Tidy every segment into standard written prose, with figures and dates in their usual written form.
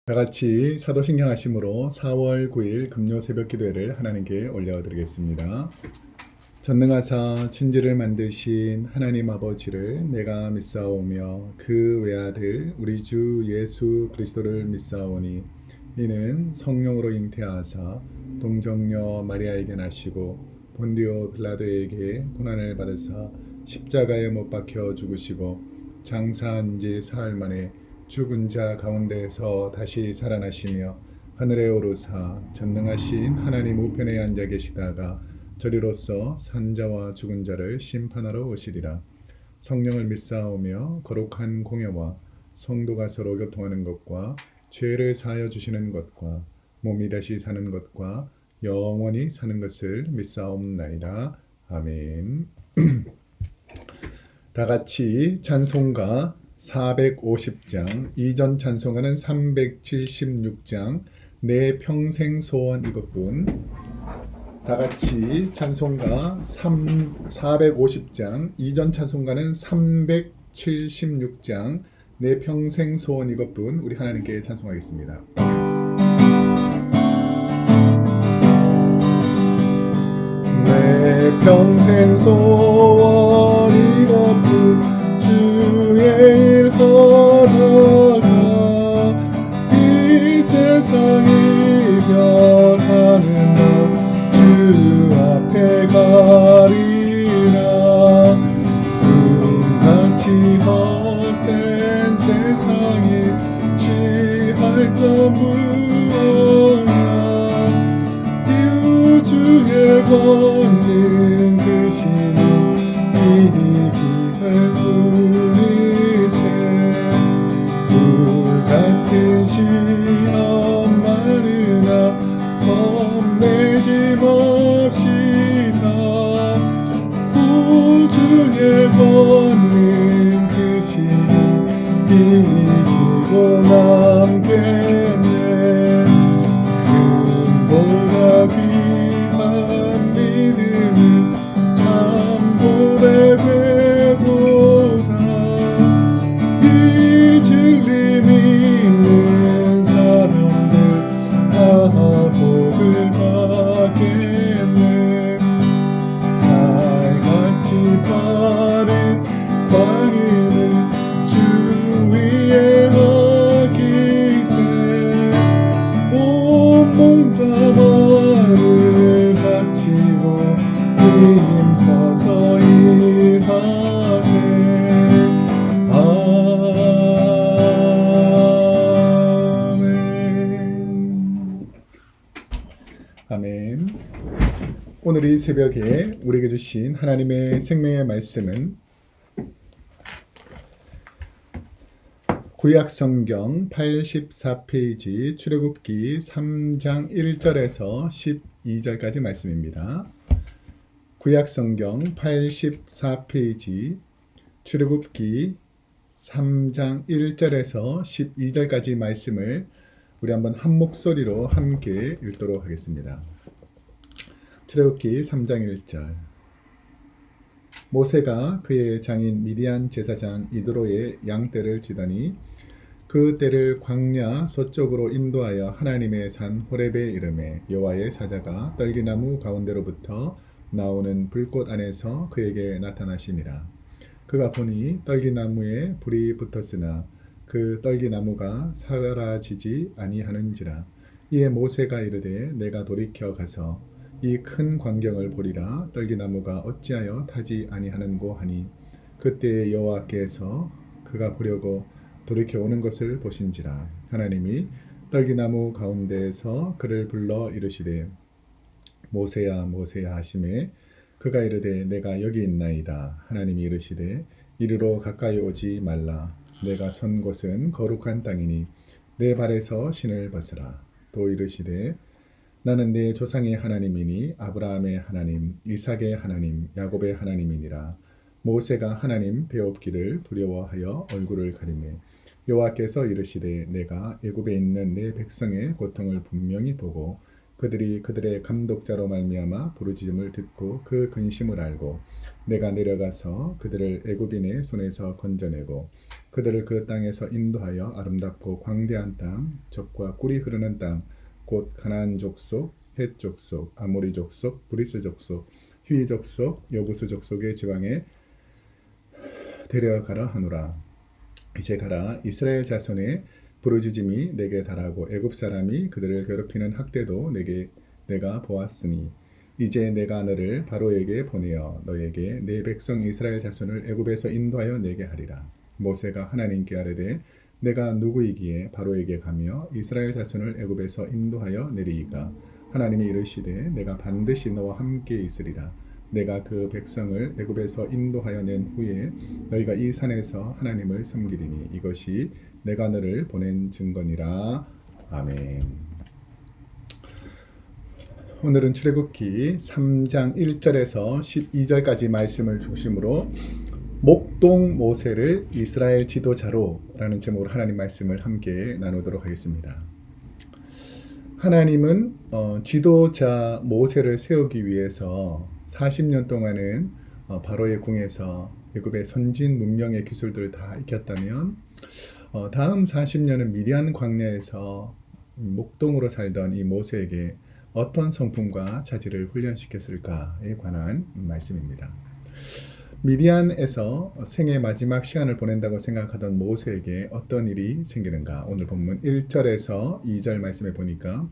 다 같이 사도신경 하심으로 4월 9일 금요 새벽 기도회를 하나님께 올려드리겠습니다. 전능하사 천지를 만드신 하나님 아버지를 내가 믿사오며 그 외아들 우리 주 예수 그리스도를 믿사오니 이는 성령으로 잉태하사 동정녀 마리아에게 나시고 본디오 빌라도에게 고난을 받으사 십자가에 못 박혀 죽으시고 장사한 지 사흘 만에 죽은 자 가운데에서 다시 살아나시며 하늘에 오르사 전능하신 하나님 우편에 앉아 계시다가 저리로서 산자와 죽은 자를 심판하러 오시리라. 성령을 믿사오며 거룩한 공예와 성도가 서로 교통하는 것과 죄를 사하여 주시는 것과 몸이 다시 사는 것과 영원히 사는 것을 믿사옵나이다. 아멘. 다 같이 찬송가 450장, 이전 찬송가는 376장, 내 평생 소원 이것뿐. 다 같이 찬송가 450장, 이전 찬송가는 376장, 내 평생 소원 이것뿐. 우리 하나님께 찬송하겠습니다. 내 평생 소원 이것뿐 주의 일 하다가 이 세상 이별하는 날 주 앞에 가리라. 꿈같이 헛된 세상이 취할 것 무엇이야. 우주의 권능 크시니 이 기회 우리세. 불같은 시험 많으나 겁내지 맙시다. 구주의 권능 크시니 이기고 남겠네. 금보다 귀한 믿음은 참고의 배보다. 이 진리 믿는 사람들 다 복을 받겠네. 살같이 빠른 광해는 주 위에 하기세. 온몸과 말을 바치고 힘써서 일하세. 아멘. 오늘 이 새벽에 우리에게 주신 하나님의 생명의 말씀은 구약성경 84페이지 출애굽기 3장 1절에서 12절까지 말씀입니다. 구약성경 84페이지 출애굽기 3장 1절에서 12절까지 말씀을 우리 한번 한 목소리로 함께 읽도록 하겠습니다. 출애굽기 3장 1절. 모세가 그의 장인 미디안 제사장 이드로의 양떼를 치더니 그 떼를 광야 서쪽으로 인도하여 하나님의 산 호렙에 이르매 여호와의 사자가 떨기나무 가운데로부터 나오는 불꽃 안에서 그에게 나타나시니라. 그가 보니 떨기나무에 불이 붙었으나 그 떨기나무가 사라지지 아니하는지라. 이에 모세가 이르되 내가 돌이켜 가서 이 큰 광경을 보리라. 떨기나무가 어찌하여 타지 아니하는고 하니 그때 여호와께서 그가 보려고 돌이켜 오는 것을 보신지라. 하나님이 떨기나무 가운데에서 그를 불러 이르시되 모세야 모세야 하시매 그가 이르되 내가 여기 있나이다. 하나님이 이르시되 이리로 가까이 오지 말라. 내가 선 곳은 거룩한 땅이니 내 발에서 신을 벗으라. 또 이르시되 나는 내 조상의 하나님이니 아브라함의 하나님, 이삭의 하나님, 야곱의 하나님이니라. 모세가 하나님 배웁기를 두려워하여 얼굴을 가리매 여호와께서 이르시되 내가 애굽에 있는 내 백성의 고통을 분명히 보고 그들이 그들의 감독자로 말미암아 부르짖음을 듣고 그 근심을 알고 내가 내려가서 그들을 애굽인의 손에서 건져내고 그들을 그 땅에서 인도하여 아름답고 광대한 땅, 젖과 꿀이 흐르는 땅, 곧 가나안 족속, 헷 족속, 아모리 족속, 브리스 족속, 휘 족속, 여부스 족속의 지방에 데려가라 하노라. 이제 가라. 이스라엘 자손의 부르짖음이 내게 달하고 애굽 사람이 그들을 괴롭히는 학대도 내가 보았으니 이제 내가 너를 바로에게 보내어 너에게 내 백성 이스라엘 자손을 애굽에서 인도하여 내게 하리라. 모세가 하나님께 아뢰되 내가 누구이기에 바로에게 가며 이스라엘 자손을 애굽에서 인도하여 내리이까. 하나님이 이르시되 내가 반드시 너와 함께 있으리라. 내가 그 백성을 애굽에서 인도하여 낸 후에 너희가 이 산에서 하나님을 섬기리니 이것이 내가 너를 보낸 증거니라. 아멘. 오늘은 출애굽기 3장 1절에서 12절까지 말씀을 중심으로 목동 모세를 이스라엘 지도자로 라는 제목으로 하나님 말씀을 함께 나누도록 하겠습니다. 하나님은 지도자 모세를 세우기 위해서 40년 동안은 바로의 궁에서 애굽의 선진 문명의 기술들을 다 익혔다면 다음 40년은 미디안 광야에서 목동으로 살던 이 모세에게 어떤 성품과 자질을 훈련시켰을까에 관한 말씀입니다. 미디안에서 생의 마지막 시간을 보낸다고 생각하던 모세에게 어떤 일이 생기는가? 오늘 본문 1절에서 2절 말씀에 보니까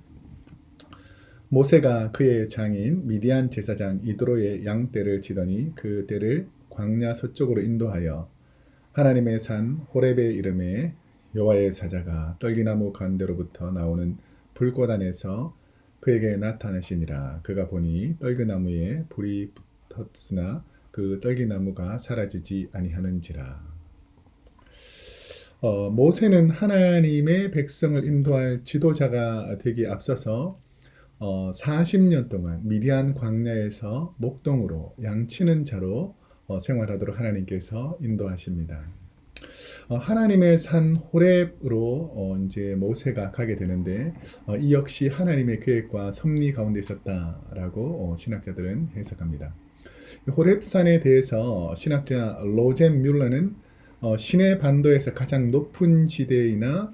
모세가 그의 장인 미디안 제사장 이드로의 양떼를 치더니 그 떼를 광야 서쪽으로 인도하여 하나님의 산 호렙에 이름에 여호와의 사자가 떨기나무 가운데로부터 나오는 불꽃 안에서 그에게 나타나시니라. 그가 보니 떨기나무에 불이 붙었으나 그 떨기나무가 사라지지 아니하는지라. 모세는 하나님의 백성을 인도할 지도자가 되기 앞서서 40년 동안 미디안 광야에서 목동으로 양치는 자로 생활하도록 하나님께서 인도하십니다. 하나님의 산 호렙으로 이제 모세가 가게 되는데 이 역시 하나님의 계획과 섭리 가운데 있었다라고 신학자들은 해석합니다. 호렙산에 대해서 신학자 로젠 뮬러는 시내 반도에서 가장 높은 지대이나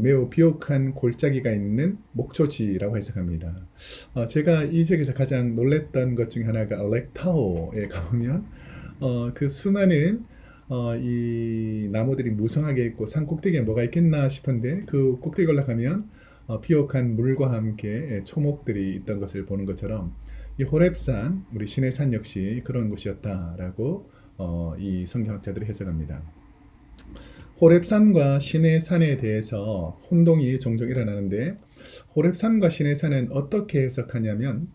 매우 비옥한 골짜기가 있는 목초지라고 해석합니다. 제가 이 지역에서 가장 놀랬던 것 중에 하나가 렉타오에 가보면 그 수많은 이 나무들이 무성하게 있고 산 꼭대기에 뭐가 있겠나 싶은데 그 꼭대기 올라가면 비옥한 물과 함께 초목들이 있던 것을 보는 것처럼 이 호렙산, 우리 시내산 역시 그런 곳이었다라고 이 성경학자들이 해석합니다. 호렙산과 시내산에 대해서 혼동이 종종 일어나는데 호렙산과 시내산은 어떻게 해석하냐면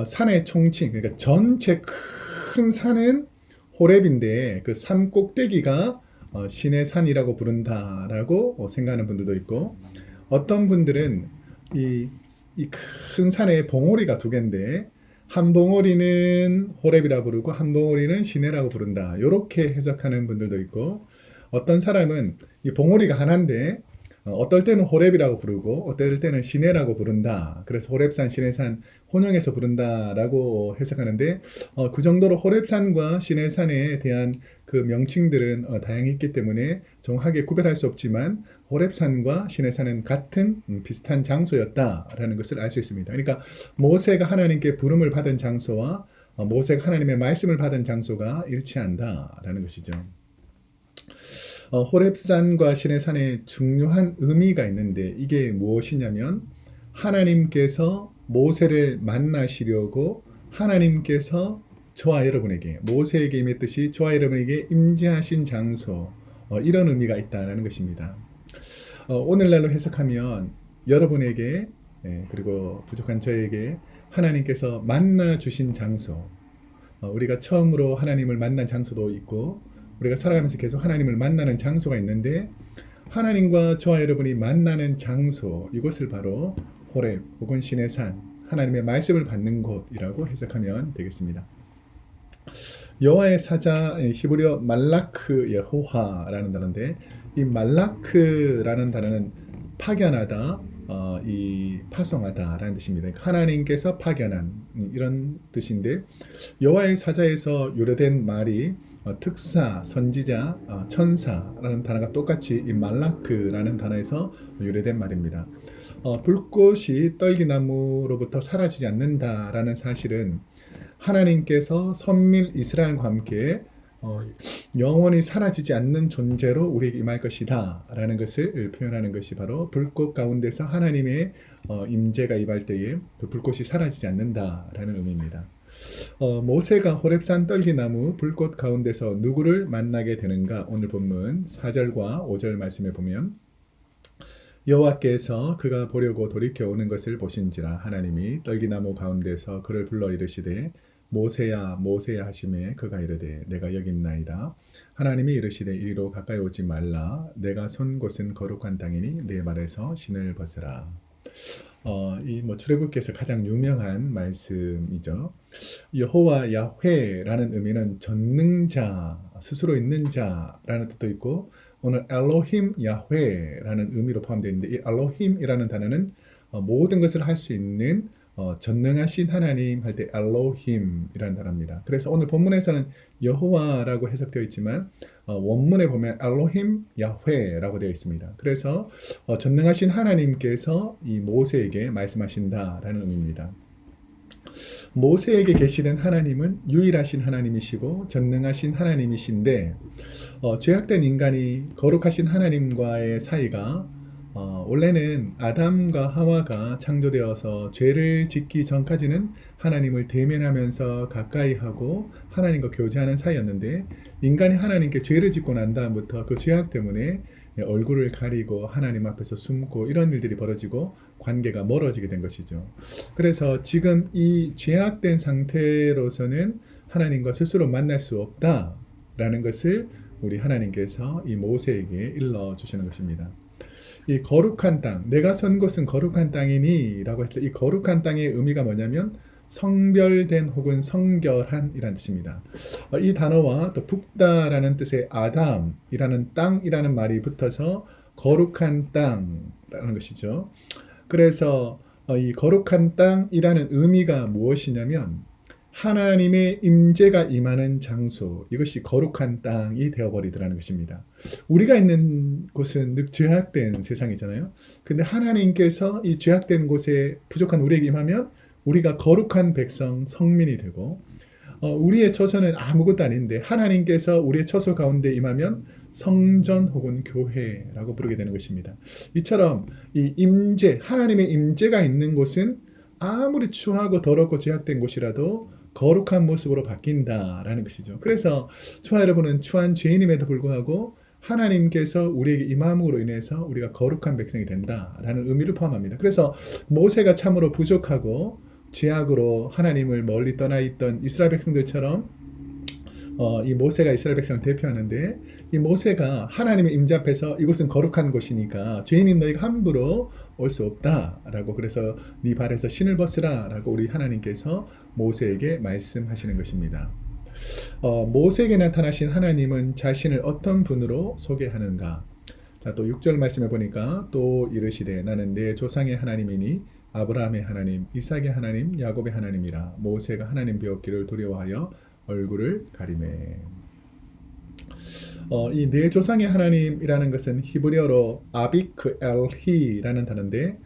산의 총칭, 그러니까 전체 큰 산은 호렙인데 그 산 꼭대기가 시내산이라고 부른다라고 생각하는 분들도 있고 어떤 분들은 이 큰 산에 봉우리가 두 개인데 한 봉우리는 호렙이라 부르고 한 봉우리는 시내라고 부른다. 이렇게 해석하는 분들도 있고 어떤 사람은 이 봉우리가 하나인데 어떨 때는 호렙이라고 부르고 어떨 때는 시내라고 부른다. 그래서 호렙산, 시내산 혼용해서 부른다라고 해석하는데 그 정도로 호렙산과 시내산에 대한 그 명칭들은 다양했기 때문에 정확하게 구별할 수 없지만 호렙산과 시내산은 같은 비슷한 장소였다라는 것을 알 수 있습니다. 그러니까 모세가 하나님께 부름을 받은 장소와 모세가 하나님의 말씀을 받은 장소가 일치한다라는 것이죠. 호렙산과 시내산에 중요한 의미가 있는데 이게 무엇이냐면 하나님께서 모세를 만나시려고 하나님께서 저와 여러분에게 모세에게 임했듯이 저와 여러분에게 임재하신 장소 이런 의미가 있다는 것입니다. 오늘날로 해석하면 여러분에게 그리고 부족한 저에게 하나님께서 만나 주신 장소 우리가 처음으로 하나님을 만난 장소도 있고 우리가 살아가면서 계속 하나님을 만나는 장소가 있는데 하나님과 저와 여러분이 만나는 장소 이곳을 바로 호렙 혹은 시내산 하나님의 말씀을 받는 곳이라고 해석하면 되겠습니다. 여호와의 사자 히브리어 말라크 여호와라는 단어인데 이 말라크라는 단어는 파견하다 이 파송하다라는 뜻입니다. 하나님께서 파견한 이런 뜻인데 여호와의 사자에서 유래된 말이 특사, 선지자, 천사라는 단어가 똑같이 이 말라크라는 단어에서 유래된 말입니다. 불꽃이 떨기나무로부터 사라지지 않는다라는 사실은 하나님께서 선민 이스라엘과 함께 영원히 사라지지 않는 존재로 우리에게 임할 것이다 라는 것을 표현하는 것이 바로 불꽃 가운데서 하나님의 임재가 임할 때에 그 불꽃이 사라지지 않는다 라는 의미입니다. 모세가 호렙산 떨기나무 불꽃 가운데서 누구를 만나게 되는가? 오늘 본문 4절과 5절 말씀에 보면 여호와께서 그가 보려고 돌이켜 오는 것을 보신지라 하나님이 떨기나무 가운데서 그를 불러 이르시되 모세야 모세야 하시매 그가 이르되 내가 여기 있나이다. 하나님이 이르시되 이리로 가까이 오지 말라. 내가 선 곳은 거룩한 땅이니 내 발에서 신을 벗으라. 이 출애굽기에서 가장 유명한 말씀이죠. 여호와 야훼라는 의미는 전능자, 스스로 있는 자라는 뜻도 있고 오늘 엘로힘 야훼라는 의미로 포함되어 있는데 이 엘로힘이라는 단어는 모든 것을 할 수 있는 전능하신 하나님 할 때 엘로힘이라는 단어입니다. 그래서 오늘 본문에서는 여호와라고 해석되어 있지만 원문에 보면 엘로힘 야훼라고 되어 있습니다. 그래서 전능하신 하나님께서 이 모세에게 말씀하신다라는 의미입니다. 모세에게 계시는 하나님은 유일하신 하나님이시고 전능하신 하나님이신데 죄악된 인간이 거룩하신 하나님과의 사이가 원래는 아담과 하와가 창조되어서 죄를 짓기 전까지는 하나님을 대면하면서 가까이하고 하나님과 교제하는 사이였는데 인간이 하나님께 죄를 짓고 난 다음부터 그 죄악 때문에 얼굴을 가리고 하나님 앞에서 숨고 이런 일들이 벌어지고 관계가 멀어지게 된 것이죠. 그래서 지금 이 죄악된 상태로서는 하나님과 스스로 만날 수 없다라는 것을 우리 하나님께서 이 모세에게 일러주시는 것입니다. 이 거룩한 땅, 내가 선 곳은 거룩한 땅이니 라고 했을 때 이 거룩한 땅의 의미가 뭐냐면 성별된 혹은 성결한 이란 뜻입니다. 이 단어와 또 붓다라는 뜻의 아담이라는 땅이라는 말이 붙어서 거룩한 땅이라는 것이죠. 그래서 이 거룩한 땅이라는 의미가 무엇이냐면 하나님의 임재가 임하는 장소, 이것이 거룩한 땅이 되어버리더라는 것입니다. 우리가 있는 곳은 늘 죄악된 세상이잖아요. 근데 하나님께서 이 죄악된 곳에 부족한 우리에게 임하면 우리가 거룩한 백성, 성민이 되고 우리의 처소는 아무것도 아닌데 하나님께서 우리의 처소 가운데 임하면 성전 혹은 교회라고 부르게 되는 것입니다. 이처럼 이 임재, 하나님의 임재가 있는 곳은 아무리 추하고 더럽고 죄악된 곳이라도 거룩한 모습으로 바뀐다라는 것이죠. 그래서 저와 여러분은 추한 죄인임에도 불구하고 하나님께서 우리에게 임함으로 인해서 우리가 거룩한 백성이 된다라는 의미를 포함합니다. 그래서 모세가 참으로 부족하고 죄악으로 하나님을 멀리 떠나 있던 이스라엘 백성들처럼 이 모세가 이스라엘 백성을 대표하는데 이 모세가 하나님의 임재 앞에서 이곳은 거룩한 곳이니까 죄인인 너희가 함부로 올 수 없다라고 그래서 네 발에서 신을 벗으라 라고 우리 하나님께서 모세에게 말씀하시는 것입니다. 모세에게 나타나신 하나님은 자신을 어떤 분으로 소개하는가? 자, 또 6절 말씀해 보니까 또 이르시되 나는 내 조상의 하나님이니 아브라함의 하나님, 이삭의 하나님, 야곱의 하나님이라. 모세가 하나님 배웠기를 두려워하여 얼굴을 가리매. 이 내 조상의 하나님이라는 것은 히브리어로 아비크 엘히라는 단어인데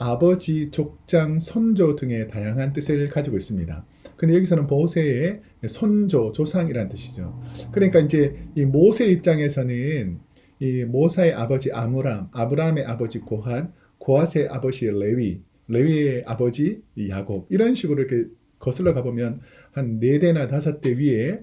아버지, 족장, 선조 등의 다양한 뜻을 가지고 있습니다. 근데 여기서는 모세의 선조, 조상이라는 뜻이죠. 그러니까 이제 이 모세 입장에서는 이 모사의 아버지 아브라함의 아버지 고핫의 아버지 레위의 아버지 야곱 이런 식으로 이렇게 거슬러 가보면 한 4대나 5대 위에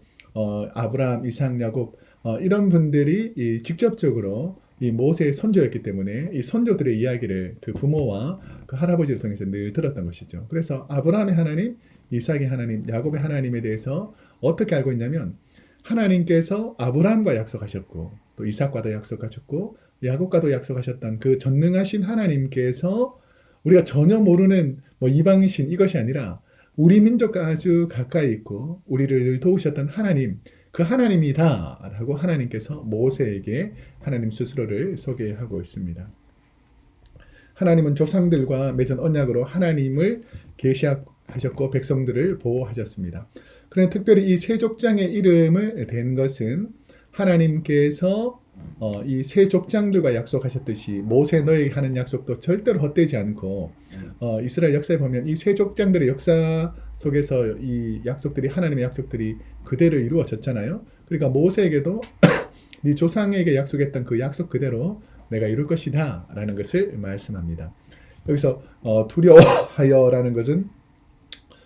아브라함, 이삭, 야곱 이런 분들이 직접적으로 이 모세의 선조였기 때문에 이 선조들의 이야기를 그 부모와 그 할아버지를 통해서 늘 들었던 것이죠. 그래서 아브라함의 하나님, 이삭의 하나님, 야곱의 하나님에 대해서 어떻게 알고 있냐면 하나님께서 아브라함과 약속하셨고 또 이삭과도 약속하셨고 야곱과도 약속하셨던 그 전능하신 하나님께서 우리가 전혀 모르는 이방신 이것이 아니라 우리 민족과 아주 가까이 있고 우리를 도우셨던 하나님, 그 하나님이다 라고 하나님께서 모세에게 하나님 스스로를 소개하고 있습니다. 하나님은 조상들과 맺은 언약으로 하나님을 계시하셨고 백성들을 보호하셨습니다. 그런데 특별히 이 세 족장의 이름을 댄 것은 하나님께서 이 세 족장들과 약속하셨듯이 모세 너에게 하는 약속도 절대로 헛되지 않고 이스라엘 역사에 보면 이 세 족장들의 역사 속에서 이 약속들이 하나님의 약속들이 그대로 이루어졌잖아요. 그러니까 모세에게도 네 조상에게 약속했던 그 약속 그대로 내가 이룰 것이다 라는 것을 말씀합니다. 여기서 두려워하여라는 것은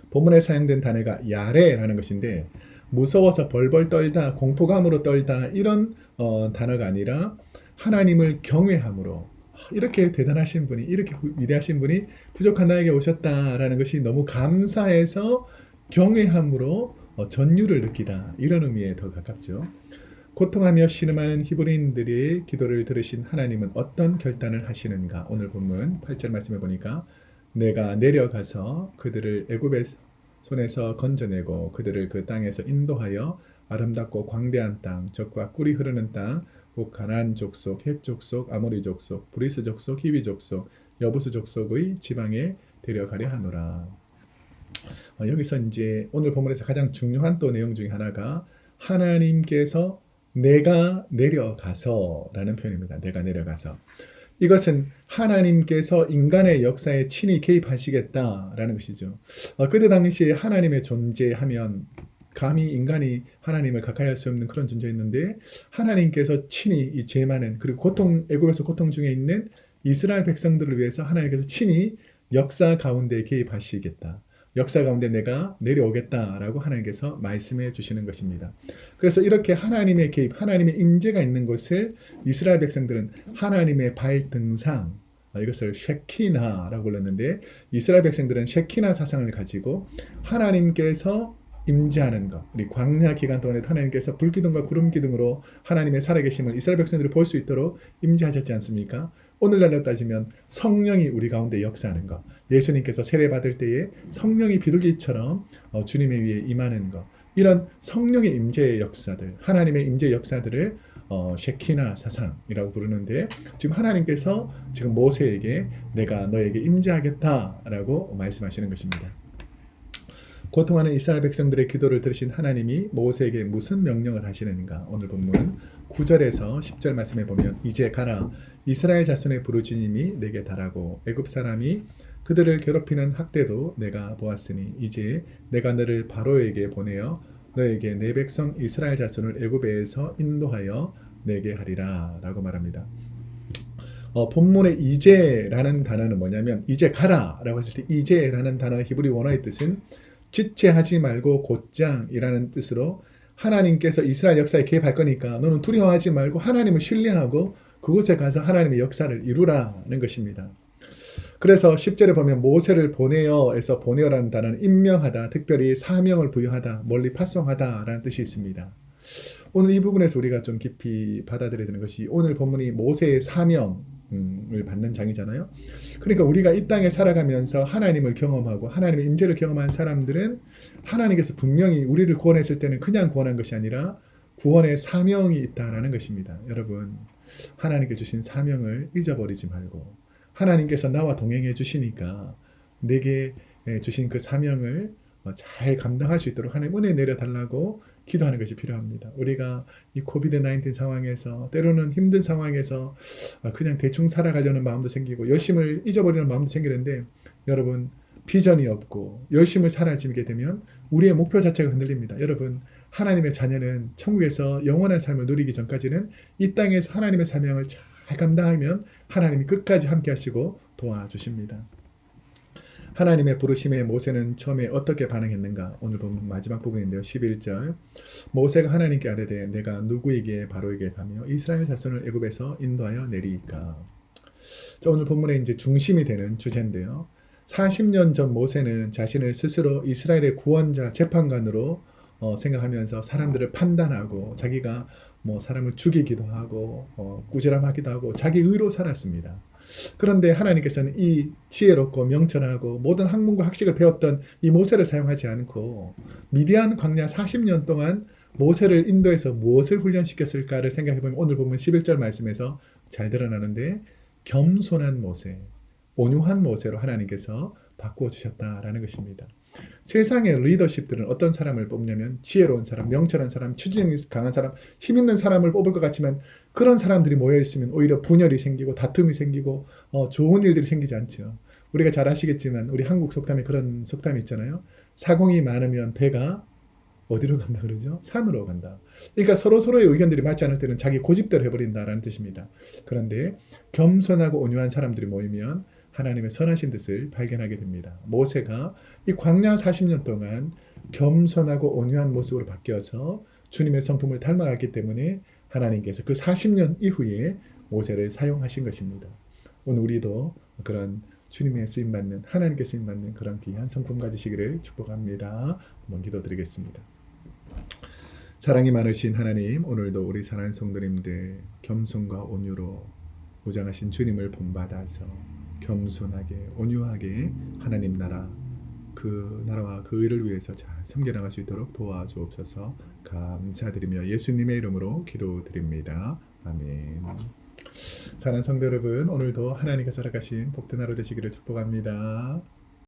본문에 사용된 단어가 야레라는 것인데 무서워서 벌벌 떨다 공포감으로 떨다 이런 단어가 아니라 하나님을 경외함으로 이렇게 대단하신 분이 이렇게 위대하신 분이 부족한 나에게 오셨다라는 것이 너무 감사해서 경외함으로 전율을 느끼다 이런 의미에 더 가깝죠. 고통하며 신음하는 히브리인들의 기도를 들으신 하나님은 어떤 결단을 하시는가? 오늘 본문 8절 말씀해 보니까 내가 내려가서 그들을 애굽의 손에서 건져내고 그들을 그 땅에서 인도하여 아름답고 광대한 땅, 젖과 꿀이 흐르는 땅, 곧 가나안 족속, 헷 족속, 아모리 족속, 브리스 족속, 히위 족속, 여부스 족속의 지방에 데려가려 하노라. 여기서 이제 오늘 본문에서 가장 중요한 또 내용 중에 하나가 하나님께서 내가 내려가서라는 표현입니다. 내가 내려가서. 이것은 하나님께서 인간의 역사에 친히 개입하시겠다라는 것이죠. 그때 당시에 하나님의 존재하면 감히 인간이 하나님을 가까이 할 수 없는 그런 존재였는데 하나님께서 친히 이 죄 많은 그리고 애굽에서 고통 중에 있는 이스라엘 백성들을 위해서 하나님께서 친히 역사 가운데 개입하시겠다. 역사 가운데 내가 내려오겠다라고 하나님께서 말씀해 주시는 것입니다. 그래서 이렇게 하나님의 개입, 하나님의 임재가 있는 곳을 이스라엘 백성들은 하나님의 발등상, 이것을 쉐키나라고 불렀는데 이스라엘 백성들은 쉐키나 사상을 가지고 하나님께서 임재하는 것, 우리 광야 기간 동안에 하나님께서 불기둥과 구름기둥으로 하나님의 살아계심을 이스라엘 백성들이 볼 수 있도록 임재하셨지 않습니까? 오늘날로 따지면 성령이 우리 가운데 역사하는 것, 예수님께서 세례받을 때에 성령이 비둘기처럼 주님의 위에 임하는 것, 이런 성령의 임재의 역사들, 하나님의 임재의 역사들을 쉐키나 사상이라고 부르는데 지금 하나님께서 지금 모세에게 내가 너에게 임재하겠다라고 말씀하시는 것입니다. 고통하는 이스라엘 백성들의 기도를 들으신 하나님이 모세에게 무슨 명령을 하시는가? 오늘 본문 9절에서 10절 말씀에 보면 이제 가라 이스라엘 자손의 부르짖음이 내게 달하고 애굽 사람이 그들을 괴롭히는 학대도 내가 보았으니 이제 내가 너를 바로에게 보내어 너에게 내 백성 이스라엘 자손을 애굽에서 인도하여 내게 하리라 라고 말합니다. 본문의 이제라는 단어는 뭐냐면 이제 가라 라고 했을 때 이제라는 단어 히브리 원어의 뜻은 지체하지 말고 곧장이라는 뜻으로 하나님께서 이스라엘 역사에 개입할 거니까 너는 두려워하지 말고 하나님을 신뢰하고 그곳에 가서 하나님의 역사를 이루라는 것입니다. 그래서 10절에 보면 모세를 보내어에서 보내어라는 단어는 임명하다, 특별히 사명을 부여하다, 멀리 파송하다라는 뜻이 있습니다. 오늘 이 부분에서 우리가 좀 깊이 받아들여야 되는 것이 오늘 본문이 모세의 사명을 받는 장이잖아요. 그러니까 우리가 이 땅에 살아가면서 하나님을 경험하고 하나님의 임재를 경험한 사람들은 하나님께서 분명히 우리를 구원했을 때는 그냥 구원한 것이 아니라 구원의 사명이 있다라는 것입니다. 여러분, 하나님께 주신 사명을 잊어버리지 말고 하나님께서 나와 동행해 주시니까 내게 주신 그 사명을 잘 감당할 수 있도록 하나님 은혜 내려달라고 기도하는 것이 필요합니다. 우리가 이 코비드-19 상황에서 때로는 힘든 상황에서 그냥 대충 살아가려는 마음도 생기고 열심을 잊어버리는 마음도 생기는데 여러분 비전이 없고 열심을 사라지게 되면 우리의 목표 자체가 흔들립니다. 여러분 하나님의 자녀는 천국에서 영원한 삶을 누리기 전까지는 이 땅에서 하나님의 사명을 잘 감당하면 하나님이 끝까지 함께 하시고 도와주십니다. 하나님의 부르심에 모세는 처음에 어떻게 반응했는가? 오늘 보면 마지막 부분인데요. 11절 모세가 하나님께 아뢰되 내가 누구에게 바로에게 가며 이스라엘 자손을 애굽에서 인도하여 내리이까? 오늘 본문의 이제 중심이 되는 주제인데요. 40년 전 모세는 자신을 스스로 이스라엘의 구원자 재판관으로 생각하면서 사람들을 판단하고 자기가 사람을 죽이기도 하고 꾸지람하기도 하고 자기 의로 살았습니다. 그런데 하나님께서는 이 지혜롭고 명철하고 모든 학문과 학식을 배웠던 이 모세를 사용하지 않고 미디안 광야 40년 동안 모세를 인도해서 무엇을 훈련시켰을까를 생각해보면 오늘 보면 11절 말씀에서 잘 드러나는데 겸손한 모세, 온유한 모세로 하나님께서 바꾸어 주셨다라는 것입니다. 세상의 리더십들은 어떤 사람을 뽑냐면 지혜로운 사람, 명철한 사람, 추진력이 강한 사람, 힘 있는 사람을 뽑을 것 같지만 그런 사람들이 모여 있으면 오히려 분열이 생기고 다툼이 생기고 좋은 일들이 생기지 않죠. 우리가 잘 아시겠지만 우리 한국 속담에 그런 속담이 있잖아요. 사공이 많으면 배가 어디로 간다 그러죠? 산으로 간다. 그러니까 서로의 의견들이 맞지 않을 때는 자기 고집대로 해버린다라는 뜻입니다. 그런데 겸손하고 온유한 사람들이 모이면 하나님의 선하신 뜻을 발견하게 됩니다. 모세가 이 광야 40년 동안 겸손하고 온유한 모습으로 바뀌어서 주님의 성품을 닮아갔기 때문에 하나님께서 그 40년 이후에 모세를 사용하신 것입니다. 오늘 우리도 그런 주님의 쓰임받는, 하나님께 쓰임받는 그런 귀한 성품 가지시기를 축복합니다. 한번 기도드리겠습니다. 사랑이 많으신 하나님, 오늘도 우리 사랑하는 성도님들 겸손과 온유로 무장하신 주님을 본받아서 겸손하게 온유하게 하나님 나라, 그 나라와 그 의를 위해서 잘 섬겨나갈 수 있도록 도와주옵소서. 감사드리며 예수님의 이름으로 기도드립니다. 아멘. 사랑하는 성도 여러분, 오늘도 하나님께서 허락하신 복된 하루 되시기를 축복합니다.